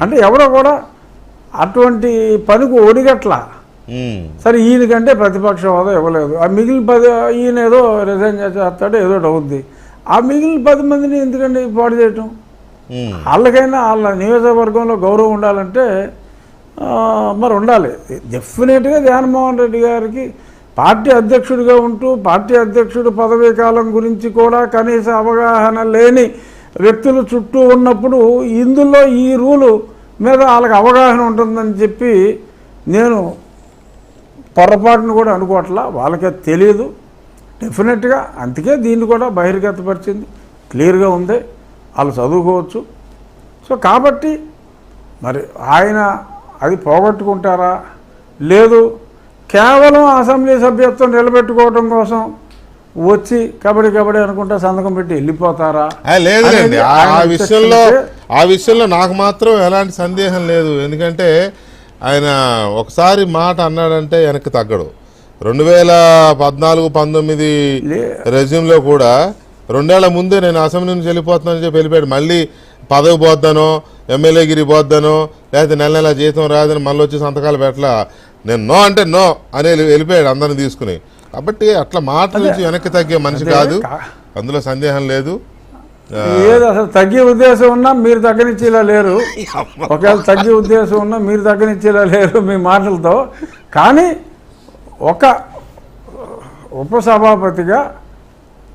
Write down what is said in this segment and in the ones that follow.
అంటే ఎవరో కూడా అటువంటి పనికి ఒడిగట్ల. సరే ఈయనకంటే ప్రతిపక్ష హోదా ఇవ్వలేదు, ఆ మిగిలిన 10 ఈయన ఏదో రిజైన్ చేస్తాడు, ఏదో అవుద్ది. ఆ మిగిలిన 10 మందిని ఎందుకండి పాడు చేయటం? వాళ్ళకైనా వాళ్ళ నియోజకవర్గంలో గౌరవం ఉండాలంటే మరి ఉండాలి. డెఫినెట్గా జగన్మోహన్ రెడ్డి గారికి పార్టీ అధ్యక్షుడిగా ఉంటూ పార్టీ అధ్యక్షుడు పదవీ కాలం గురించి కూడా కనీస అవగాహన లేని వ్యక్తులు చుట్టూ ఉన్నప్పుడు ఇందులో ఈ రూలు మీద వాళ్ళకి అవగాహన ఉంటుందని చెప్పి నేను పొరపాటును కూడా అనుకోవట్లా. వాళ్ళకే తెలియదు డెఫినెట్గా. అందుకే దీన్ని కూడా బహిర్గతపరిచింది, క్లియర్గా ఉంది, వాళ్ళు చదువుకోవచ్చు. సో కాబట్టి మరి ఆయన అది పోగొట్టుకుంటారా, లేదు కేవలం అసెంబ్లీ సభ్యత్వం నిలబెట్టుకోవడం కోసం వచ్చి కబడ్డీ అనుకుంటా సంతకం పెట్టి వెళ్ళిపోతారా? లేదులేండి, ఆ విషయంలో నాకు మాత్రం ఎలాంటి సందేహం లేదు. ఎందుకంటే ఆయన ఒకసారి మాట అన్నాడంటే వెనక్కి తగ్గడు. 2014-19 రెజ్యూమ్లో కూడా 2 ఏళ్ల ముందే నేను అసెంబ్లీ నుంచి వెళ్ళిపోతున్నానని చెప్పి వెళ్ళిపోయాడు. మళ్ళీ పదవి పోద్దానో ఎమ్మెల్యేగిరి పోద్దానో లేకపోతే నెల జీతం రాదని మళ్ళీ వచ్చి సంతకాలు పెట్టలా. నేను నో అంటే నో అని వెళ్ళిపోయాడు అందరిని తీసుకుని. కాబట్టి అట్లా మాట నుంచి వెనక్కి తగ్గే మనిషి కాదు, అందులో సందేహం లేదు. ఏది అసలు తగ్గే ఉద్దేశం ఉన్నా మీరు తగ్గనిచ్చేలా లేరు, ఒకవేళ తగ్గే ఉద్దేశం ఉన్నా మీరు తగ్గనిచ్చేలా లేరు మీ మాటలతో. కానీ ఒక ఉపసభాపతిగా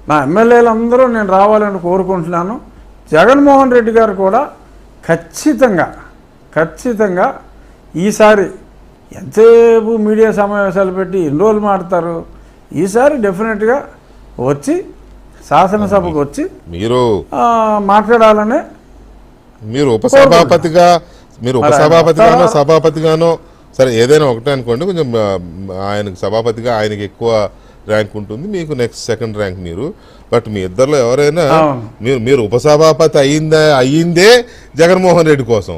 నా ఎమ్మెల్యేలందరూ నేను రావాలని కోరుకుంటున్నాను. జగన్మోహన్ రెడ్డి గారు కూడా ఖచ్చితంగా ఈసారి ఎంతసేపు మీడియా సమావేశాలు పెట్టి ఎన్ని రోజులు మాడతారు, ఈసారి డెఫినెట్గా వచ్చి శాసనసభకు వచ్చి మీరు మాట్లాడాలనే మీరు ఉపసభాపతిగానో సభాపతిగానో సరే ఏదైనా ఒకటే అనుకోండి. కొంచెం ఆయనకు సభాపతిగా ఆయనకి ఎక్కువ ర్యాంక్ ఉంటుంది, మీకు నెక్స్ట్ సెకండ్ ర్యాంక్ మీరు. బట్ మీ ఇద్దరిలో ఎవరైనా మీరు ఉపసభాపతి అయ్యిందే జగన్మోహన్ రెడ్డి కోసం,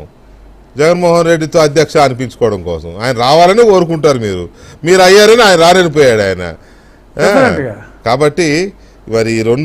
జగన్మోహన్ రెడ్డితో అధ్యక్ష అనిపించుకోవడం కోసం. ఆయన రావాలని కోరుకుంటారు, మీరు అయ్యారని ఆయన రాలేనిపోయాడు ఆయన. కాబట్టి మరి ఈ 2